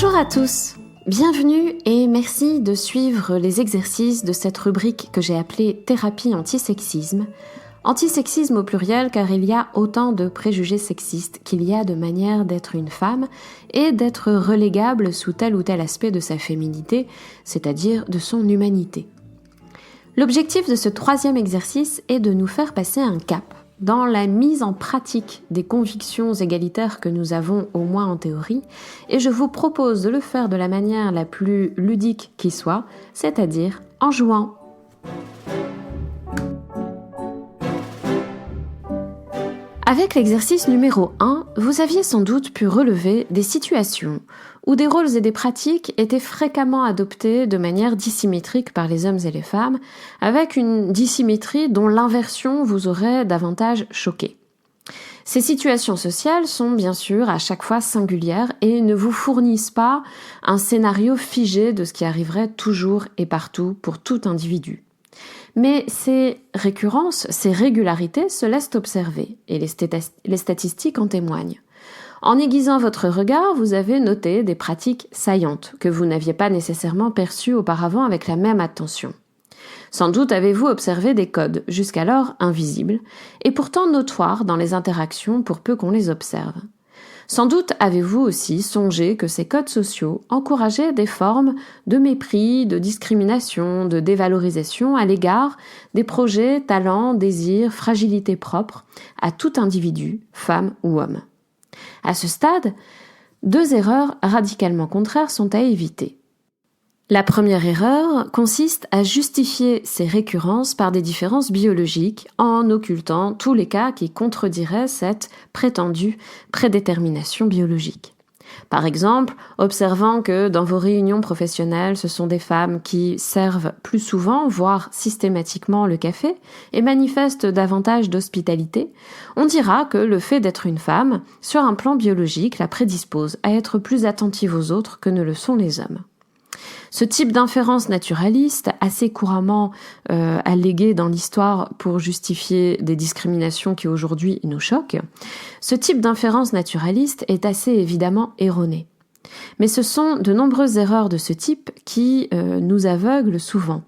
Bonjour à tous, bienvenue et merci de suivre les exercices de cette rubrique que j'ai appelée Thérapie antisexisme. Antisexisme au pluriel car il y a autant de préjugés sexistes qu'il y a de manières d'être une femme et d'être relégable sous tel ou tel aspect de sa féminité, c'est-à-dire de son humanité. L'objectif de ce troisième exercice est de nous faire passer un cap dans la mise en pratique des convictions égalitaires que nous avons au moins en théorie, et je vous propose de le faire de la manière la plus ludique qui soit, c'est-à-dire en jouant. Avec l'exercice numéro 1, vous aviez sans doute pu relever des situations où des rôles et des pratiques étaient fréquemment adoptés de manière dissymétrique par les hommes et les femmes, avec une dissymétrie dont l'inversion vous aurait davantage choqué. Ces situations sociales sont bien sûr à chaque fois singulières et ne vous fournissent pas un scénario figé de ce qui arriverait toujours et partout pour tout individu. Mais ces récurrences, ces régularités se laissent observer, et les statistiques en témoignent. En aiguisant votre regard, vous avez noté des pratiques saillantes que vous n'aviez pas nécessairement perçues auparavant avec la même attention. Sans doute avez-vous observé des codes, jusqu'alors invisibles, et pourtant notoires dans les interactions pour peu qu'on les observe. Sans doute avez-vous aussi songé que ces codes sociaux encourageaient des formes de mépris, de discrimination, de dévalorisation à l'égard des projets, talents, désirs, fragilités propres à tout individu, femme ou homme. À ce stade, deux erreurs radicalement contraires sont à éviter. La première erreur consiste à justifier ces récurrences par des différences biologiques en occultant tous les cas qui contrediraient cette prétendue prédétermination biologique. Par exemple, observant que dans vos réunions professionnelles, ce sont des femmes qui servent plus souvent, voire systématiquement le café et manifestent davantage d'hospitalité, on dira que le fait d'être une femme, sur un plan biologique, la prédispose à être plus attentive aux autres que ne le sont les hommes. Ce type d'inférence naturaliste, assez couramment allégué dans l'histoire pour justifier des discriminations qui aujourd'hui nous choquent, ce type d'inférence naturaliste est assez évidemment erroné. Mais ce sont de nombreuses erreurs de ce type qui nous aveuglent souvent.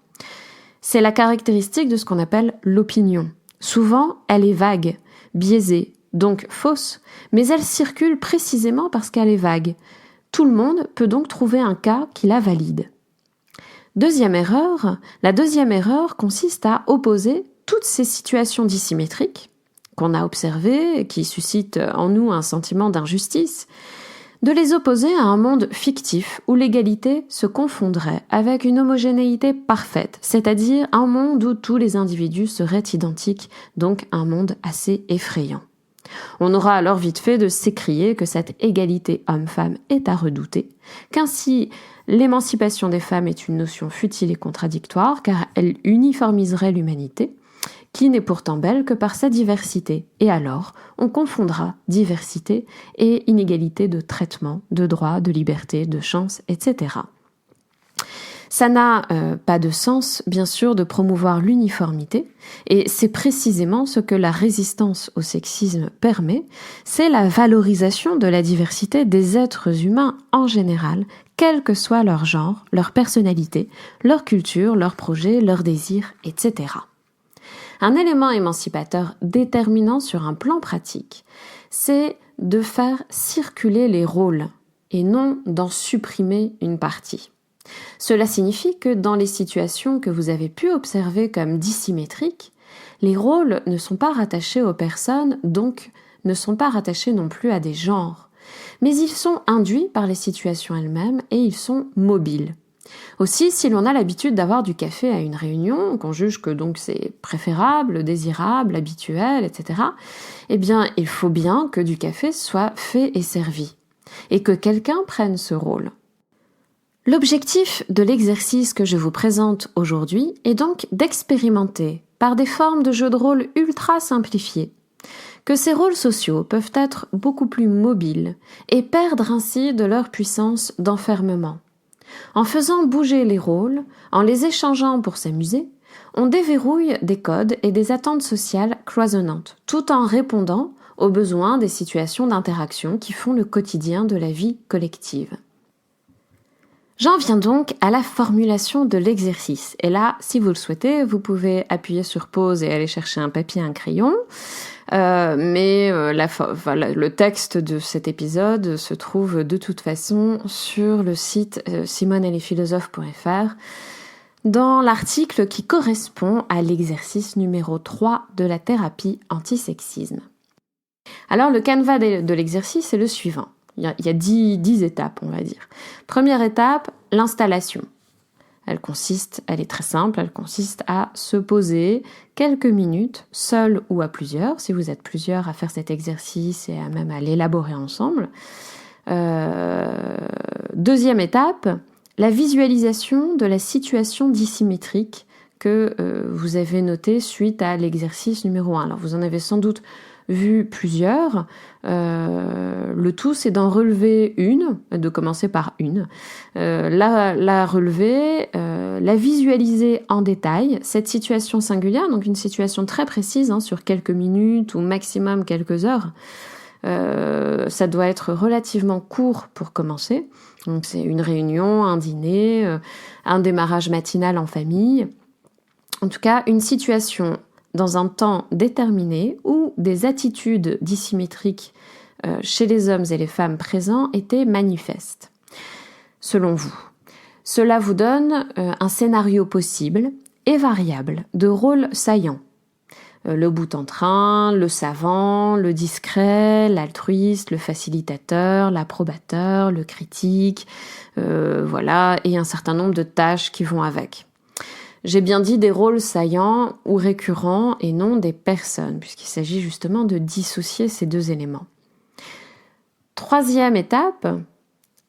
C'est la caractéristique de ce qu'on appelle l'opinion. Souvent, elle est vague, biaisée, donc fausse, mais elle circule précisément parce qu'elle est vague. Tout le monde peut donc trouver un cas qui la valide. La deuxième erreur consiste à opposer toutes ces situations dissymétriques qu'on a observées, qui suscitent en nous un sentiment d'injustice, de les opposer à un monde fictif où l'égalité se confondrait avec une homogénéité parfaite, c'est-à-dire un monde où tous les individus seraient identiques, donc un monde assez effrayant. On aura alors vite fait de s'écrier que cette égalité homme-femme est à redouter, qu'ainsi l'émancipation des femmes est une notion futile et contradictoire car elle uniformiserait l'humanité, qui n'est pourtant belle que par sa diversité. Et alors, on confondra diversité et inégalité de traitement, de droits, de liberté, de chances, etc. Ça n'a pas de sens, bien sûr, de promouvoir l'uniformité, et c'est précisément ce que la résistance au sexisme permet, c'est la valorisation de la diversité des êtres humains en général, quel que soit leur genre, leur personnalité, leur culture, leurs projets, leurs désirs, etc. Un élément émancipateur déterminant sur un plan pratique, c'est de faire circuler les rôles, et non d'en supprimer une partie. Cela signifie que dans les situations que vous avez pu observer comme dissymétriques, les rôles ne sont pas rattachés aux personnes, donc ne sont pas rattachés non plus à des genres, mais ils sont induits par les situations elles-mêmes et ils sont mobiles. Aussi, si l'on a l'habitude d'avoir du café à une réunion, qu'on juge que donc c'est préférable, désirable, habituel, etc., eh bien, il faut bien que du café soit fait et servi, et que quelqu'un prenne ce rôle. L'objectif de l'exercice que je vous présente aujourd'hui est donc d'expérimenter, par des formes de jeux de rôle ultra simplifiées, que ces rôles sociaux peuvent être beaucoup plus mobiles et perdre ainsi de leur puissance d'enfermement. En faisant bouger les rôles, en les échangeant pour s'amuser, on déverrouille des codes et des attentes sociales cloisonnantes, tout en répondant aux besoins des situations d'interaction qui font le quotidien de la vie collective. J'en viens donc à la formulation de l'exercice. Et là, si vous le souhaitez, vous pouvez appuyer sur pause et aller chercher un papier et un crayon. Le texte de cet épisode se trouve de toute façon sur le site simoneetlesphilosophes.fr dans l'article qui correspond à l'exercice numéro 3 de la thérapie antisexisme. Alors le canevas de l'exercice est le suivant. Il y a 10 étapes, on va dire. Première étape, l'installation. Elle est très simple, elle consiste à se poser quelques minutes, seul ou à plusieurs, si vous êtes plusieurs à faire cet exercice et même à l'élaborer ensemble. Deuxième étape, la visualisation de la situation dissymétrique que vous avez notée suite à l'exercice numéro 1. Alors vous en avez sans doute vu plusieurs. Le tout, c'est d'en relever une, de commencer par une, la relever, la visualiser en détail, cette situation singulière, donc une situation très précise, sur quelques minutes ou maximum quelques heures. Ça doit être relativement court pour commencer. Donc c'est une réunion, un dîner, un démarrage matinal en famille. En tout cas, une situation dans un temps déterminé où des attitudes dissymétriques chez les hommes et les femmes présents étaient manifestes. Selon vous, cela vous donne un scénario possible et variable de rôles saillants. Le boute-en-train, le savant, le discret, l'altruiste, le facilitateur, l'approbateur, le critique, et un certain nombre de tâches qui vont avec. J'ai bien dit des rôles saillants ou récurrents et non des personnes, puisqu'il s'agit justement de dissocier ces deux éléments. Troisième étape,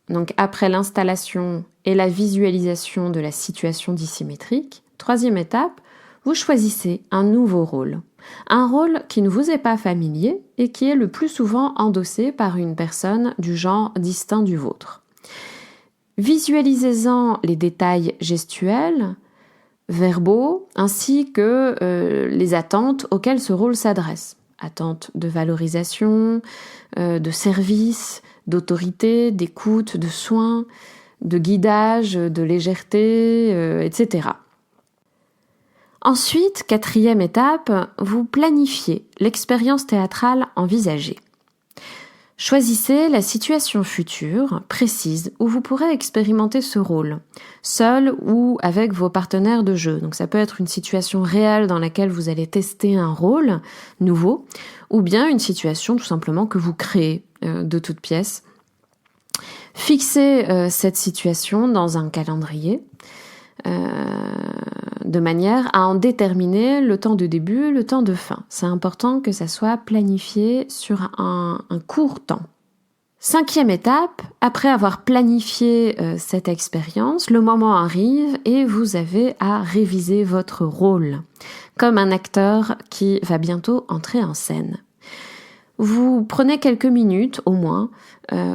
donc après l'installation et la visualisation de la situation dissymétrique, troisième étape, vous choisissez un nouveau rôle. Un rôle qui ne vous est pas familier et qui est le plus souvent endossé par une personne du genre distinct du vôtre. Visualisez-en les détails gestuels, verbaux, ainsi que les attentes auxquelles ce rôle s'adresse. Attentes de valorisation, de service, d'autorité, d'écoute, de soins, de guidage, de légèreté, etc. Ensuite, quatrième étape, vous planifiez l'expérience théâtrale envisagée. Choisissez la situation future, précise, où vous pourrez expérimenter ce rôle, seul ou avec vos partenaires de jeu. Donc ça peut être une situation réelle dans laquelle vous allez tester un rôle nouveau, ou bien une situation tout simplement que vous créez de toutes pièces. Fixez cette situation dans un calendrier, de manière à en déterminer le temps de début, le temps de fin. C'est important que ça soit planifié sur un court temps. Cinquième étape, après avoir planifié cette expérience, le moment arrive et vous avez à réviser votre rôle, comme un acteur qui va bientôt entrer en scène. Vous prenez quelques minutes au moins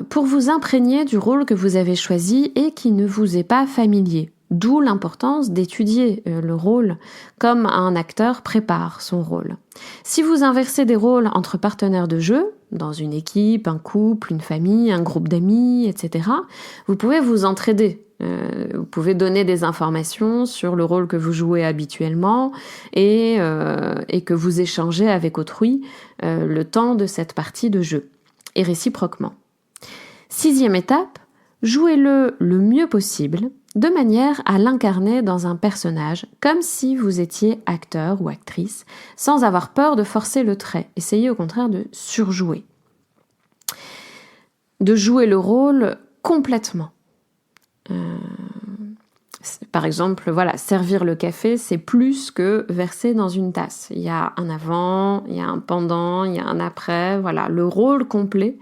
pour vous imprégner du rôle que vous avez choisi et qui ne vous est pas familier. D'où l'importance d'étudier le rôle comme un acteur prépare son rôle. Si vous inversez des rôles entre partenaires de jeu, dans une équipe, un couple, une famille, un groupe d'amis, etc., vous pouvez vous entraider. Vous pouvez donner des informations sur le rôle que vous jouez habituellement et que vous échangez avec autrui le temps de cette partie de jeu, et réciproquement. Sixième étape, jouez-le le mieux possible, de manière à l'incarner dans un personnage, comme si vous étiez acteur ou actrice, sans avoir peur de forcer le trait. Essayez au contraire de surjouer. De jouer le rôle complètement. Par exemple, servir le café, c'est plus que verser dans une tasse. Il y a un avant, il y a un pendant, il y a un après, le rôle complet.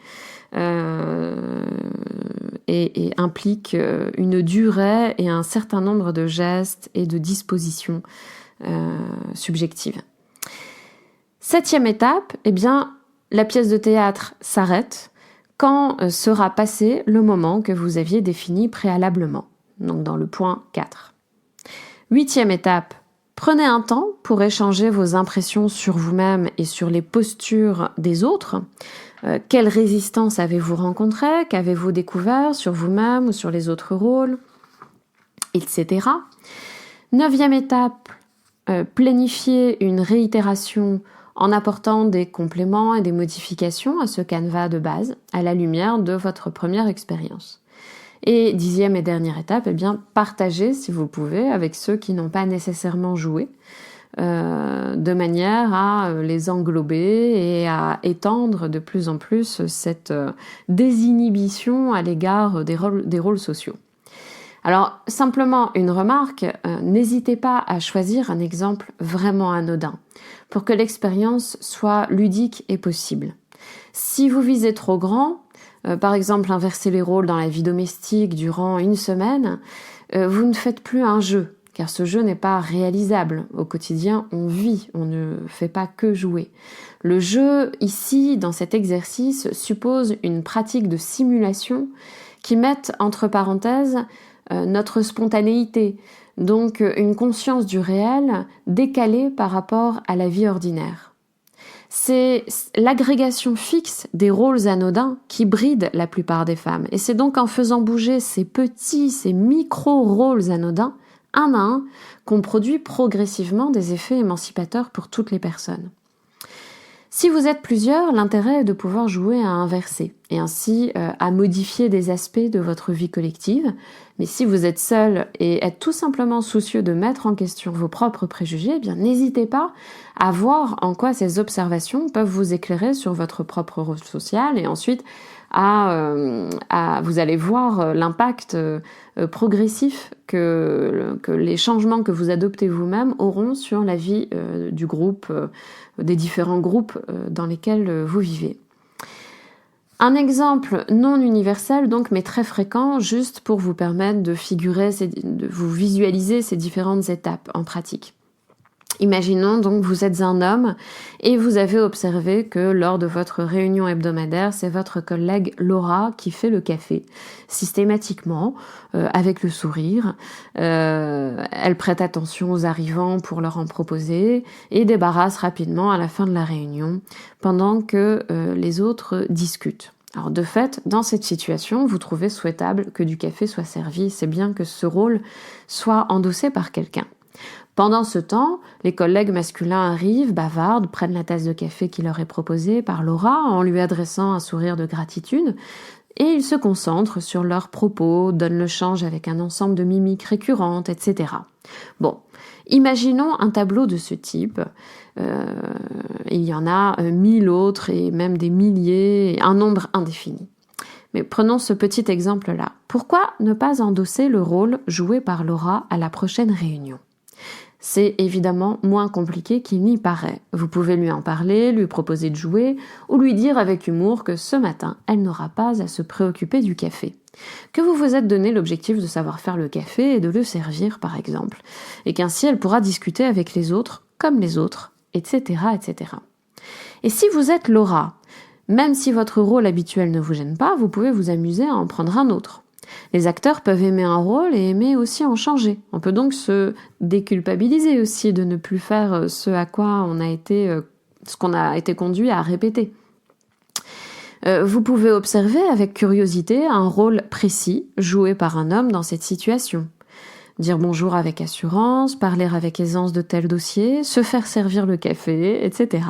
Et implique une durée et un certain nombre de gestes et de dispositions subjectives. Septième étape, la pièce de théâtre s'arrête quand sera passé le moment que vous aviez défini préalablement, donc dans le point 4. Huitième étape, prenez un temps pour échanger vos impressions sur vous-même et sur les postures des autres. Quelle résistance avez-vous rencontrée? Qu'avez-vous découvert sur vous-même ou sur les autres rôles? etc. 9e étape, planifier une réitération en apportant des compléments et des modifications à ce canevas de base à la lumière de votre première expérience. Et 10e et dernière étape, partagez si vous pouvez avec ceux qui n'ont pas nécessairement joué, de manière à les englober et à étendre de plus en plus cette désinhibition à l'égard des rôles sociaux. Alors, simplement une remarque, n'hésitez pas à choisir un exemple vraiment anodin pour que l'expérience soit ludique et possible. Si vous visez trop grand, par exemple inverser les rôles dans la vie domestique durant une semaine, vous ne faites plus un jeu, car ce jeu n'est pas réalisable. Au quotidien, on vit, on ne fait pas que jouer. Le jeu, ici, dans cet exercice, suppose une pratique de simulation qui mette entre parenthèses notre spontanéité, donc une conscience du réel décalée par rapport à la vie ordinaire. C'est l'agrégation fixe des rôles anodins qui bride la plupart des femmes. Et c'est donc en faisant bouger ces micro-rôles anodins, un à un, qu'on produit progressivement des effets émancipateurs pour toutes les personnes. Si vous êtes plusieurs, l'intérêt est de pouvoir jouer à inverser et ainsi à modifier des aspects de votre vie collective. Mais si vous êtes seul et êtes tout simplement soucieux de mettre en question vos propres préjugés, n'hésitez pas à voir en quoi ces observations peuvent vous éclairer sur votre propre rôle social et ensuite vous allez voir l'impact progressif que les changements que vous adoptez vous-même auront sur la vie du groupe, des différents groupes dans lesquels vous vivez. Un exemple non universel donc, mais très fréquent, juste pour vous permettre de vous visualiser ces différentes étapes en pratique. Imaginons donc vous êtes un homme et vous avez observé que lors de votre réunion hebdomadaire, c'est votre collègue Laura qui fait le café, systématiquement, avec le sourire. Elle prête attention aux arrivants pour leur en proposer et débarrasse rapidement à la fin de la réunion pendant que les autres discutent. Alors de fait, dans cette situation, vous trouvez souhaitable que du café soit servi, c'est bien que ce rôle soit endossé par quelqu'un. Pendant ce temps, les collègues masculins arrivent, bavardent, prennent la tasse de café qui leur est proposée par Laura en lui adressant un sourire de gratitude et ils se concentrent sur leurs propos, donnent le change avec un ensemble de mimiques récurrentes, etc. Bon, imaginons un tableau de ce type. Il y en a 1000 autres et même des milliers, un nombre indéfini. Mais prenons ce petit exemple-là. Pourquoi ne pas endosser le rôle joué par Laura à la prochaine réunion ? C'est évidemment moins compliqué qu'il n'y paraît. Vous pouvez lui en parler, lui proposer de jouer, ou lui dire avec humour que ce matin, elle n'aura pas à se préoccuper du café. Que vous vous êtes donné l'objectif de savoir faire le café et de le servir, par exemple, et qu'ainsi elle pourra discuter avec les autres, comme les autres, etc., etc. Et si vous êtes Laura, même si votre rôle habituel ne vous gêne pas, vous pouvez vous amuser à en prendre un autre. Les acteurs peuvent aimer un rôle et aimer aussi en changer. On peut donc se déculpabiliser aussi de ne plus faire ce qu'on a été conduit à répéter. Vous pouvez observer avec curiosité un rôle précis joué par un homme dans cette situation. Dire bonjour avec assurance, parler avec aisance de tel dossier, se faire servir le café, etc.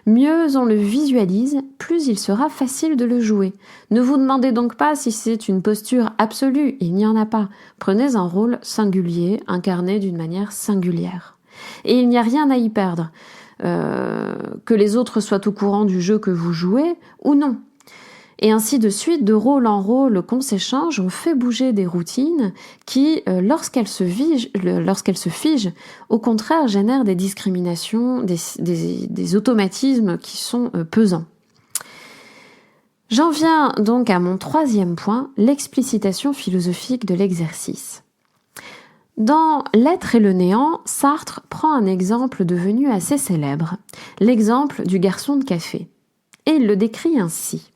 Mieux on le visualise, plus il sera facile de le jouer. Ne vous demandez donc pas si c'est une posture absolue, il n'y en a pas. Prenez un rôle singulier, incarné d'une manière singulière. Et il n'y a rien à y perdre, que les autres soient au courant du jeu que vous jouez ou non. Et ainsi de suite, de rôle en rôle qu'on s'échange, on fait bouger des routines qui, lorsqu'elles se figent, au contraire génèrent des discriminations, des automatismes qui sont pesants. J'en viens donc à mon troisième point, l'explicitation philosophique de l'exercice. Dans L'être et le néant, Sartre prend un exemple devenu assez célèbre, l'exemple du garçon de café. Et il le décrit ainsi.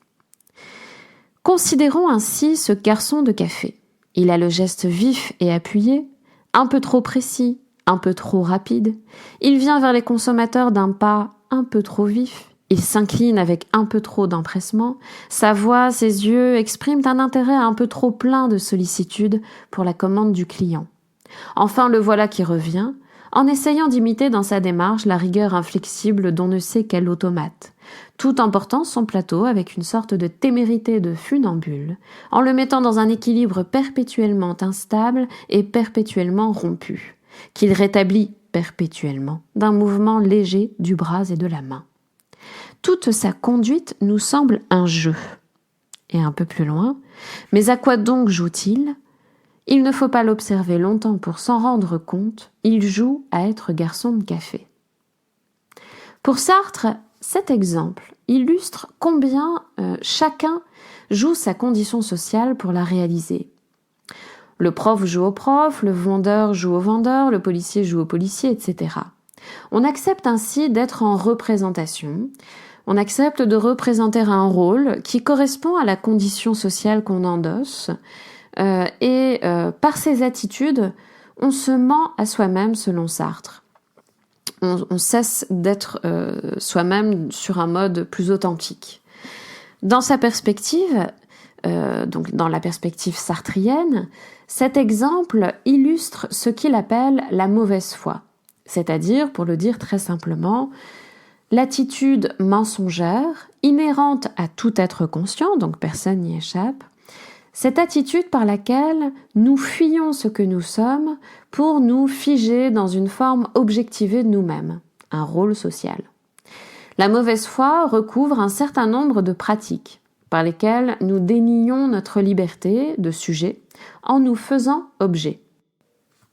Considérons ainsi ce garçon de café. Il a le geste vif et appuyé, un peu trop précis, un peu trop rapide. Il vient vers les consommateurs d'un pas un peu trop vif. Il s'incline avec un peu trop d'empressement, sa voix, ses yeux expriment un intérêt un peu trop plein de sollicitude pour la commande du client. Enfin, le voilà qui revient, en essayant d'imiter dans sa démarche la rigueur inflexible d'on ne sait quel automate, tout en portant son plateau avec une sorte de témérité de funambule, en le mettant dans un équilibre perpétuellement instable et perpétuellement rompu, qu'il rétablit perpétuellement d'un mouvement léger du bras et de la main. Toute sa conduite nous semble un jeu. Et un peu plus loin, mais à quoi donc joue-t-il ? Il ne faut pas l'observer longtemps pour s'en rendre compte, il joue à être garçon de café. Pour Sartre, cet exemple illustre combien chacun joue sa condition sociale pour la réaliser. Le prof joue au prof, le vendeur joue au vendeur, le policier joue au policier, etc. On accepte ainsi d'être en représentation. On accepte de représenter un rôle qui correspond à la condition sociale qu'on endosse et par ses attitudes, on se ment à soi-même selon Sartre. On cesse d'être soi-même sur un mode plus authentique. Dans sa perspective, donc dans la perspective sartrienne, cet exemple illustre ce qu'il appelle la mauvaise foi, c'est-à-dire, pour le dire très simplement, l'attitude mensongère, inhérente à tout être conscient, donc personne n'y échappe, cette attitude par laquelle nous fuyons ce que nous sommes pour nous figer dans une forme objectivée de nous-mêmes, un rôle social. La mauvaise foi recouvre un certain nombre de pratiques par lesquelles nous dénions notre liberté de sujet en nous faisant objet.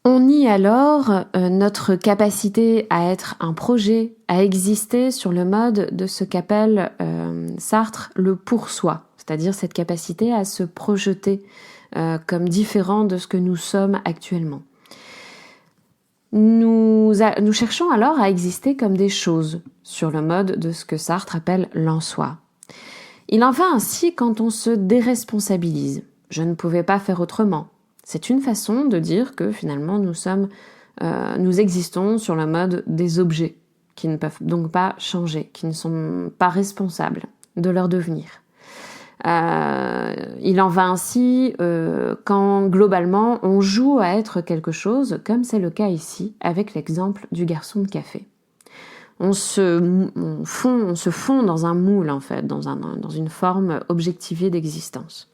On nie alors notre capacité à être un projet, à exister sur le mode de ce qu'appelle Sartre le pour-soi, c'est-à-dire cette capacité à se projeter comme différent de ce que nous sommes actuellement. Nous cherchons alors à exister comme des choses, sur le mode de ce que Sartre appelle l'en-soi. Il en va ainsi quand on se déresponsabilise. Je ne pouvais pas faire autrement. C'est une façon de dire que finalement nous existons sur le mode des objets, qui ne peuvent donc pas changer, qui ne sont pas responsables de leur devenir. Il en va ainsi quand globalement on joue à être quelque chose, comme c'est le cas ici avec l'exemple du garçon de café. On se fond dans un moule en fait, dans une forme objectivée d'existence.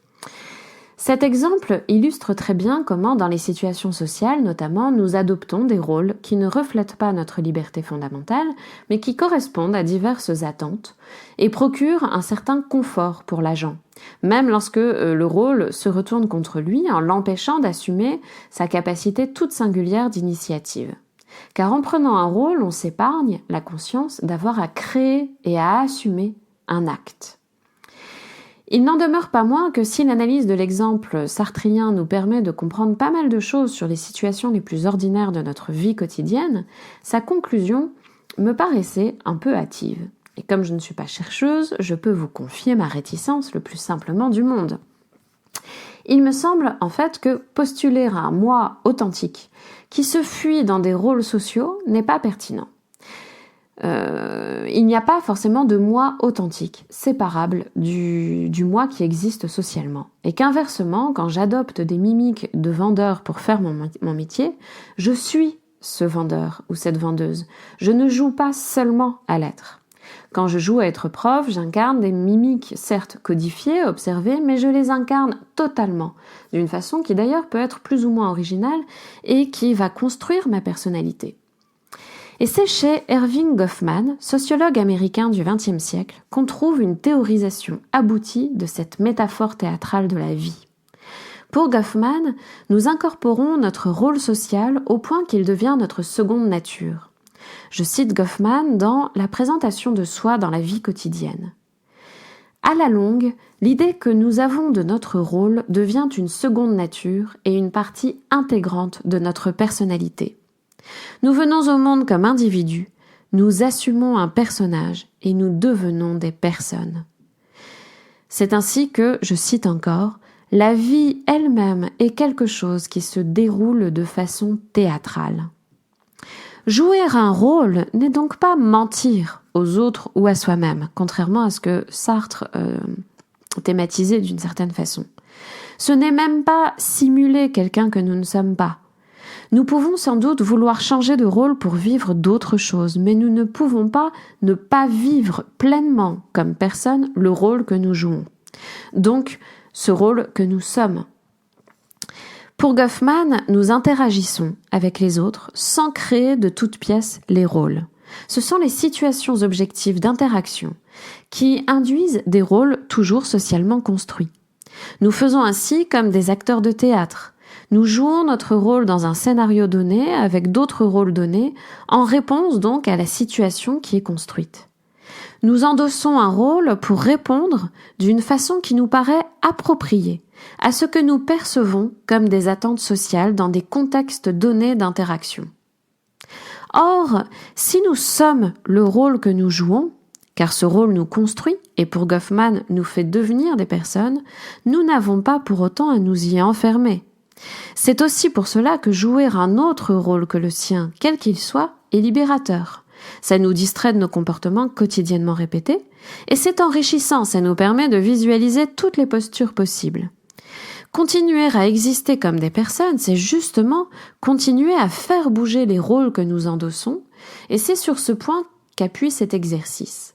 Cet exemple illustre très bien comment, dans les situations sociales notamment, nous adoptons des rôles qui ne reflètent pas notre liberté fondamentale, mais qui correspondent à diverses attentes et procurent un certain confort pour l'agent, même lorsque le rôle se retourne contre lui en l'empêchant d'assumer sa capacité toute singulière d'initiative. Car en prenant un rôle, on s'épargne la conscience d'avoir à créer et à assumer un acte. Il n'en demeure pas moins que si l'analyse de l'exemple sartrien nous permet de comprendre pas mal de choses sur les situations les plus ordinaires de notre vie quotidienne, sa conclusion me paraissait un peu hâtive. Et comme je ne suis pas chercheuse, je peux vous confier ma réticence le plus simplement du monde. Il me semble en fait que postuler un moi authentique qui se fuit dans des rôles sociaux n'est pas pertinent. Il n'y a pas forcément de moi authentique, séparable du moi qui existe socialement. Et qu'inversement, quand j'adopte des mimiques de vendeur pour faire mon métier, je suis ce vendeur ou cette vendeuse. Je ne joue pas seulement à l'être. Quand je joue à être prof, j'incarne des mimiques certes codifiées, observées, mais je les incarne totalement, d'une façon qui d'ailleurs peut être plus ou moins originale et qui va construire ma personnalité. Et c'est chez Erving Goffman, sociologue américain du XXe siècle, qu'on trouve une théorisation aboutie de cette métaphore théâtrale de la vie. Pour Goffman, nous incorporons notre rôle social au point qu'il devient notre seconde nature. Je cite Goffman dans La présentation de soi dans la vie quotidienne. À la longue, l'idée que nous avons de notre rôle devient une seconde nature et une partie intégrante de notre personnalité. Nous venons au monde comme individus, nous assumons un personnage et nous devenons des personnes. C'est ainsi que, je cite encore, « La vie elle-même est quelque chose qui se déroule de façon théâtrale ». Jouer un rôle n'est donc pas mentir aux autres ou à soi-même, contrairement à ce que Sartre thématisait d'une certaine façon. Ce n'est même pas simuler quelqu'un que nous ne sommes pas. Nous pouvons sans doute vouloir changer de rôle pour vivre d'autres choses, mais nous ne pouvons pas ne pas vivre pleinement comme personne le rôle que nous jouons. Donc, ce rôle que nous sommes. Pour Goffman, nous interagissons avec les autres sans créer de toutes pièces les rôles. Ce sont les situations objectives d'interaction qui induisent des rôles toujours socialement construits. Nous faisons ainsi comme des acteurs de théâtre. Nous jouons notre rôle dans un scénario donné avec d'autres rôles donnés, en réponse donc à la situation qui est construite. Nous endossons un rôle pour répondre d'une façon qui nous paraît appropriée à ce que nous percevons comme des attentes sociales dans des contextes donnés d'interaction. Or, si nous sommes le rôle que nous jouons, car ce rôle nous construit et pour Goffman nous fait devenir des personnes, nous n'avons pas pour autant à nous y enfermer. C'est aussi pour cela que jouer un autre rôle que le sien, quel qu'il soit, est libérateur. Ça nous distrait de nos comportements quotidiennement répétés, et c'est enrichissant, ça nous permet de visualiser toutes les postures possibles. Continuer à exister comme des personnes, c'est justement continuer à faire bouger les rôles que nous endossons, et c'est sur ce point qu'appuie cet exercice.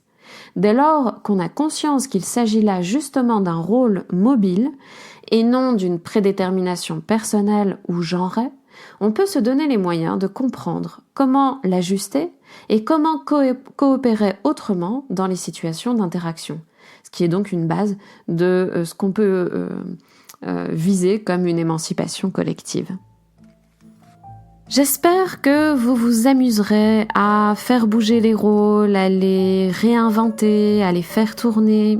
Dès lors qu'on a conscience qu'il s'agit là justement d'un rôle mobile, et non d'une prédétermination personnelle ou genrée, on peut se donner les moyens de comprendre comment l'ajuster et comment coopérer autrement dans les situations d'interaction, ce qui est donc une base de ce qu'on peut viser comme une émancipation collective. J'espère que vous vous amuserez à faire bouger les rôles, à les réinventer, à les faire tourner.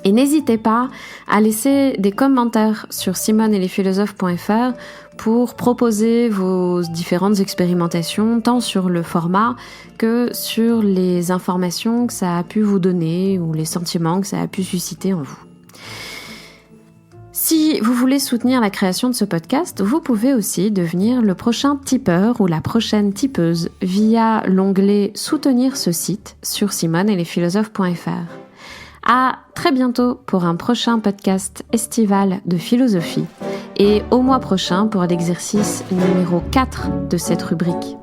Et n'hésitez pas à laisser des commentaires sur simoneetlesphilosophes.fr pour proposer vos différentes expérimentations, tant sur le format que sur les informations que ça a pu vous donner ou les sentiments que ça a pu susciter en vous. Si vous voulez soutenir la création de ce podcast, vous pouvez aussi devenir le prochain tipeur ou la prochaine tipeuse via l'onglet « Soutenir ce site » sur simoneetlesphilosophes.fr. À très bientôt pour un prochain podcast estival de philosophie et au mois prochain pour l'exercice numéro 4 de cette rubrique.